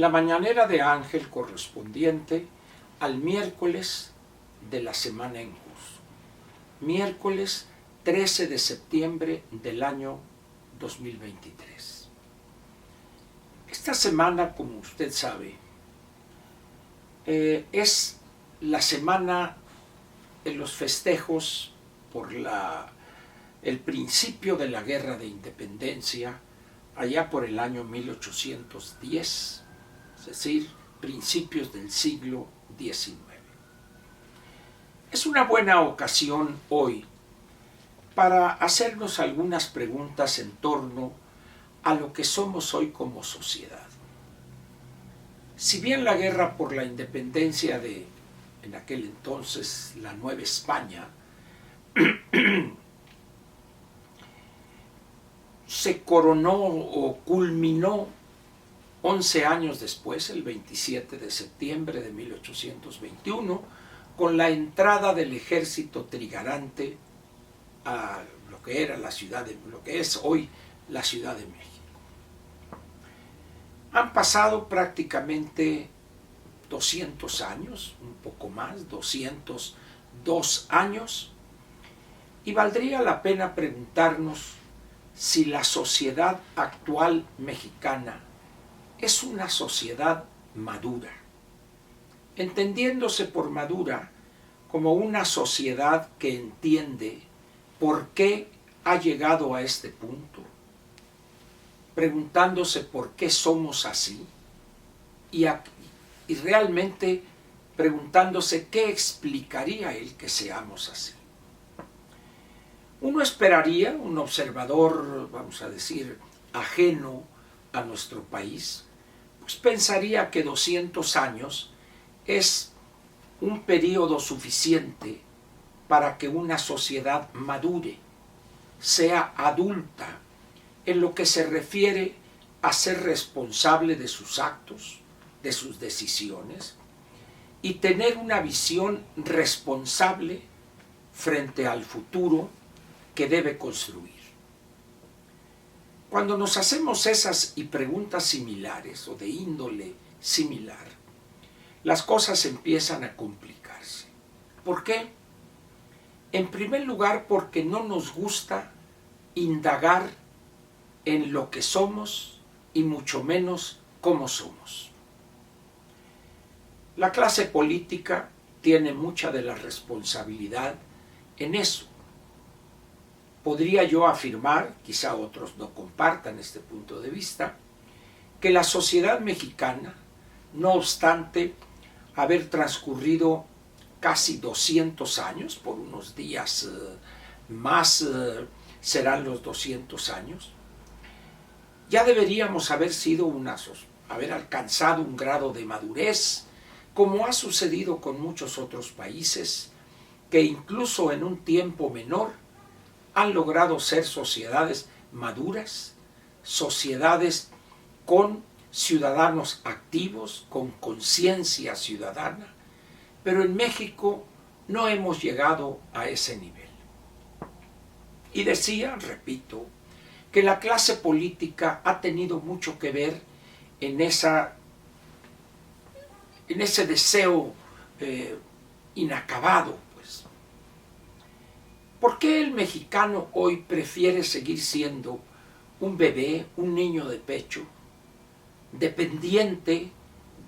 la mañanera de Ángel correspondiente al miércoles de la semana en curso, miércoles 13 de septiembre del año 2023. Esta semana, como usted sabe, es la semana en los festejos por el principio de la Guerra de Independencia, allá por el año 1810, es decir, principios del siglo XIX. Es una buena ocasión hoy para hacernos algunas preguntas en torno a lo que somos hoy como sociedad. Si bien la guerra por la independencia de, en aquel entonces, la Nueva España, se coronó o culminó 11 años después, el 27 de septiembre de 1821, con la entrada del ejército trigarante a lo que era lo que es hoy la Ciudad de México. Han pasado prácticamente 200 años, un poco más, 202 años, y valdría la pena preguntarnos si la sociedad actual mexicana es una sociedad madura, entendiéndose por madura como una sociedad que entiende por qué ha llegado a este punto, preguntándose por qué somos así y realmente preguntándose qué explicaría el que seamos así. Uno esperaría, un observador, vamos a decir, ajeno a nuestro país, pues pensaría que 200 años es un periodo suficiente para que una sociedad madure, sea adulta, en lo que se refiere a ser responsable de sus actos, de sus decisiones, y tener una visión responsable frente al futuro que debe construir. Cuando nos hacemos esas y preguntas similares o de índole similar, las cosas empiezan a complicarse. ¿Por qué? En primer lugar, porque no nos gusta indagar en lo que somos y mucho menos cómo somos. La clase política tiene mucha de la responsabilidad en eso. Podría yo afirmar, quizá otros no compartan este punto de vista, que la sociedad mexicana, no obstante haber transcurrido casi 200 años, por unos días más serán los 200 años, ya deberíamos haber alcanzado un grado de madurez, como ha sucedido con muchos otros países, que incluso en un tiempo menor han logrado ser sociedades maduras, sociedades con ciudadanos activos, con conciencia ciudadana, pero en México no hemos llegado a ese nivel. Y decía, repito, que la clase política ha tenido mucho que ver en ese deseo inacabado. ¿Por qué el mexicano hoy prefiere seguir siendo un bebé, un niño de pecho, dependiente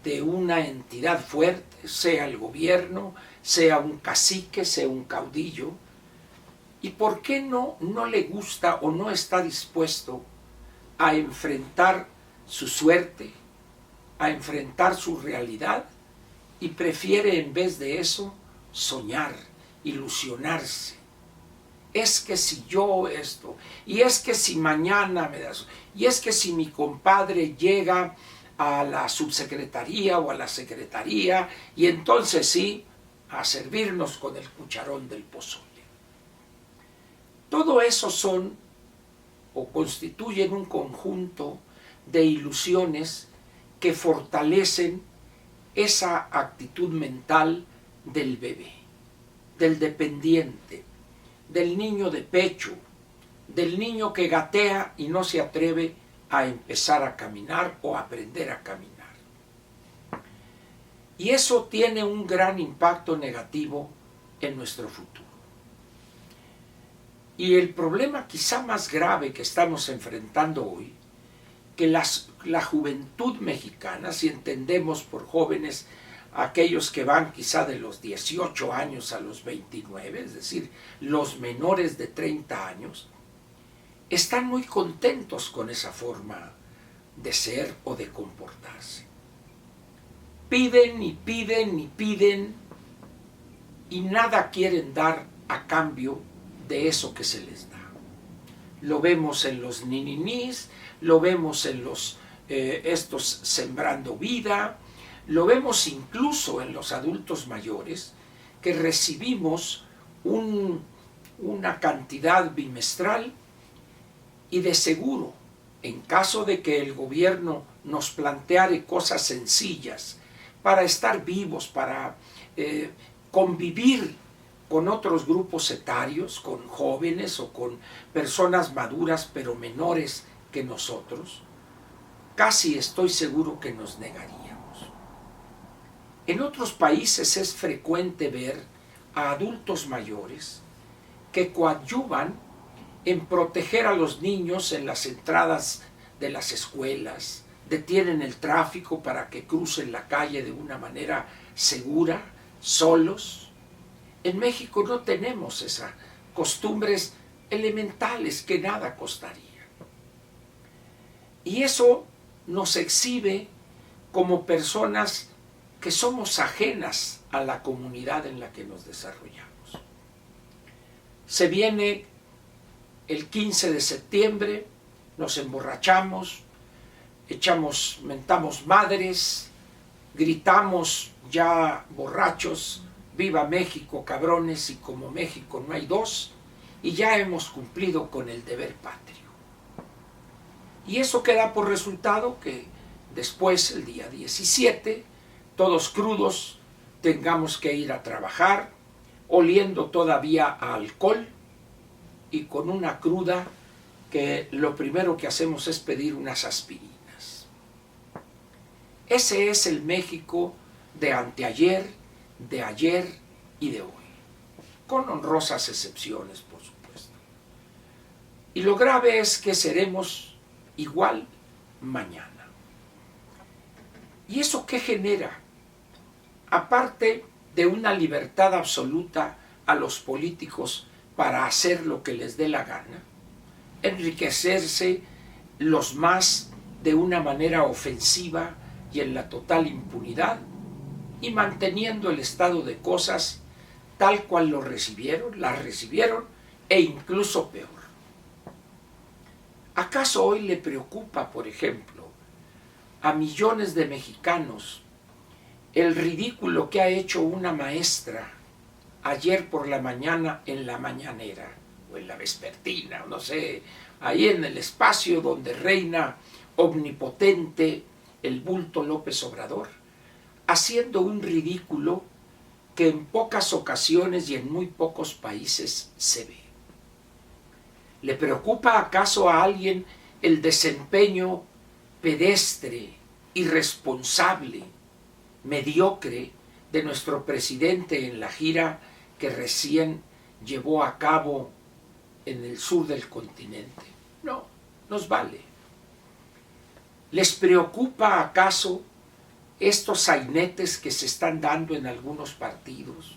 de una entidad fuerte, sea el gobierno, sea un cacique, sea un caudillo? ¿Y por qué no le gusta o no está dispuesto a enfrentar su suerte, a enfrentar su realidad, y prefiere en vez de eso soñar, ilusionarse? Es que si yo esto, y es que si mañana me das, y es que si mi compadre llega a la subsecretaría o a la secretaría, y entonces sí, a servirnos con el cucharón del pozole. Todo eso son o constituyen un conjunto de ilusiones que fortalecen esa actitud mental del bebé, del dependiente, del niño de pecho, del niño que gatea y no se atreve a empezar a caminar o a aprender a caminar. Y eso tiene un gran impacto negativo en nuestro futuro. Y el problema quizá más grave que estamos enfrentando hoy, que la juventud mexicana, si entendemos por jóvenes aquellos que van quizá de los 18 años a los 29, es decir, los menores de 30 años, están muy contentos con esa forma de ser o de comportarse. Piden y piden y piden y nada quieren dar a cambio de eso que se les da. Lo vemos en los nininís, lo vemos en los estos Sembrando Vida, lo vemos incluso en los adultos mayores que recibimos una cantidad bimestral y de seguro, en caso de que el gobierno nos planteare cosas sencillas para estar vivos, para convivir con otros grupos etarios, con jóvenes o con personas maduras pero menores que nosotros, casi estoy seguro que nos negaríamos. En otros países es frecuente ver a adultos mayores que coadyuvan en proteger a los niños en las entradas de las escuelas, detienen el tráfico para que crucen la calle de una manera segura, solos. En México no tenemos esas costumbres elementales que nada costaría. Y eso nos exhibe como personas que somos ajenas a la comunidad en la que nos desarrollamos. Se viene el 15 de septiembre, nos emborrachamos, mentamos madres, gritamos ya borrachos, viva México, cabrones, y como México no hay dos, y ya hemos cumplido con el deber patrio. Y eso queda por resultado que después, el día 17, todos crudos, tengamos que ir a trabajar, oliendo todavía a alcohol y con una cruda que lo primero que hacemos es pedir unas aspirinas. Ese es el México de anteayer, de ayer y de hoy, con honrosas excepciones, por supuesto. Y lo grave es que seremos igual mañana. ¿Y eso qué genera? Aparte de una libertad absoluta a los políticos para hacer lo que les dé la gana, enriquecerse los más de una manera ofensiva y en la total impunidad, y manteniendo el estado de cosas tal cual lo recibieron, las recibieron, e incluso peor. ¿Acaso hoy le preocupa, por ejemplo, a millones de mexicanos el ridículo que ha hecho una maestra ayer por la mañana en la mañanera, o en la vespertina, o no sé, ahí en el espacio donde reina omnipotente el bulto López Obrador, haciendo un ridículo que en pocas ocasiones y en muy pocos países se ve? ¿Le preocupa acaso a alguien el desempeño pedestre, irresponsable, mediocre de nuestro presidente en la gira que recién llevó a cabo en el sur del continente? No, nos vale. ¿Les preocupa acaso estos sainetes que se están dando en algunos partidos?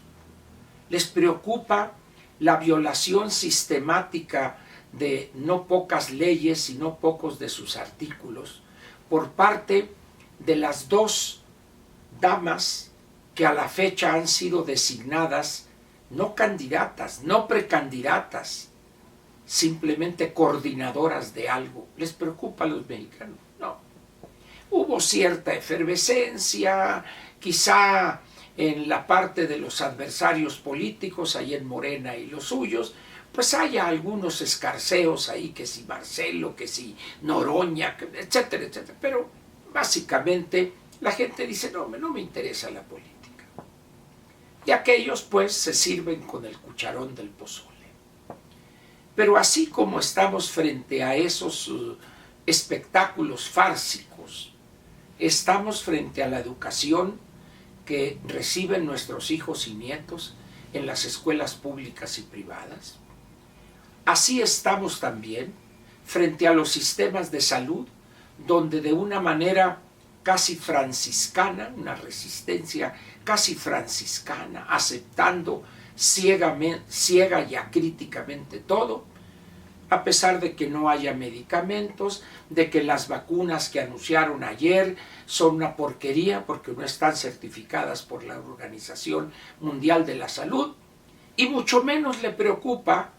¿Les preocupa la violación sistemática de no pocas leyes y no pocos de sus artículos por parte de las dos damas que a la fecha han sido designadas no candidatas, no precandidatas, simplemente coordinadoras de algo? ¿Les preocupa a los mexicanos? No. Hubo cierta efervescencia, quizá en la parte de los adversarios políticos, ahí en Morena y los suyos, pues haya algunos escarceos ahí, que si Marcelo, que si Noroña, etcétera, etcétera. Pero básicamente la gente dice, no me interesa la política. Y aquellos pues se sirven con el cucharón del pozole. Pero así como estamos frente a esos espectáculos fársicos, estamos frente a la educación que reciben nuestros hijos y nietos en las escuelas públicas y privadas. Así estamos también frente a los sistemas de salud, donde de una manera casi franciscana, una resistencia casi franciscana, aceptando ciega y acríticamente todo, a pesar de que no haya medicamentos, de que las vacunas que anunciaron ayer son una porquería porque no están certificadas por la Organización Mundial de la Salud, y mucho menos le preocupa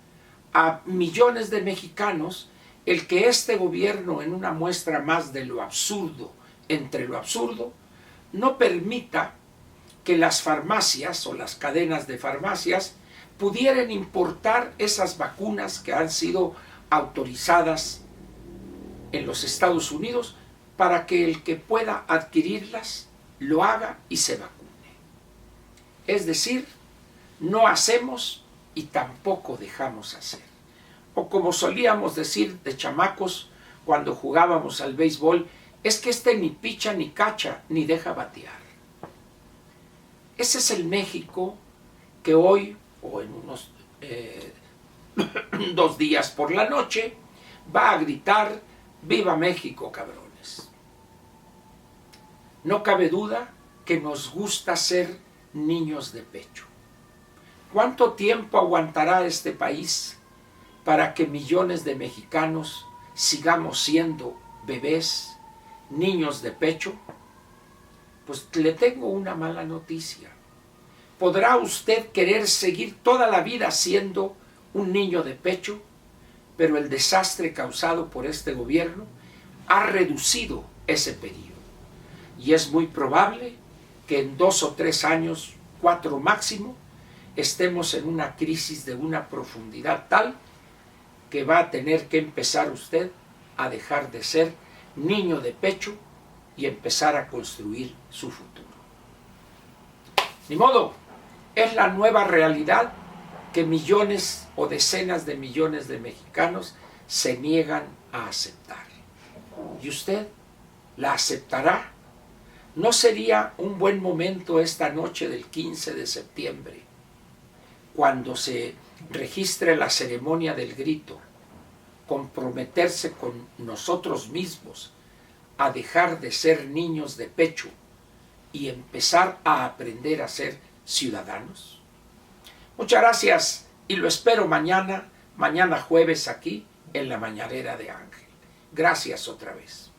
a millones de mexicanos el que este gobierno, en una muestra más de lo absurdo entre lo absurdo, no permita que las farmacias o las cadenas de farmacias pudieran importar esas vacunas que han sido autorizadas en los Estados Unidos para que el que pueda adquirirlas lo haga y se vacune. Es decir, no hacemos y tampoco dejamos hacer. O como solíamos decir de chamacos cuando jugábamos al béisbol, es que este ni picha ni cacha ni deja batear. Ese es el México que hoy, o en unos 2 días por la noche, va a gritar: ¡Viva México, cabrones! No cabe duda que nos gusta ser niños de pecho. ¿Cuánto tiempo aguantará este país para que millones de mexicanos sigamos siendo bebés, niños de pecho? Pues le tengo una mala noticia. ¿Podrá usted querer seguir toda la vida siendo un niño de pecho? Pero el desastre causado por este gobierno ha reducido ese periodo. Y es muy probable que en 2 o 3 años, 4 máximo, estemos en una crisis de una profundidad tal que va a tener que empezar usted a dejar de ser niño de pecho y empezar a construir su futuro. Ni modo, es la nueva realidad que millones o decenas de millones de mexicanos se niegan a aceptar. ¿Y usted la aceptará? ¿No sería un buen momento esta noche del 15 de septiembre, cuando se registre la ceremonia del grito, comprometerse con nosotros mismos a dejar de ser niños de pecho y empezar a aprender a ser ciudadanos? Muchas gracias y lo espero mañana jueves aquí en la Mañanera de Ángel. Gracias otra vez.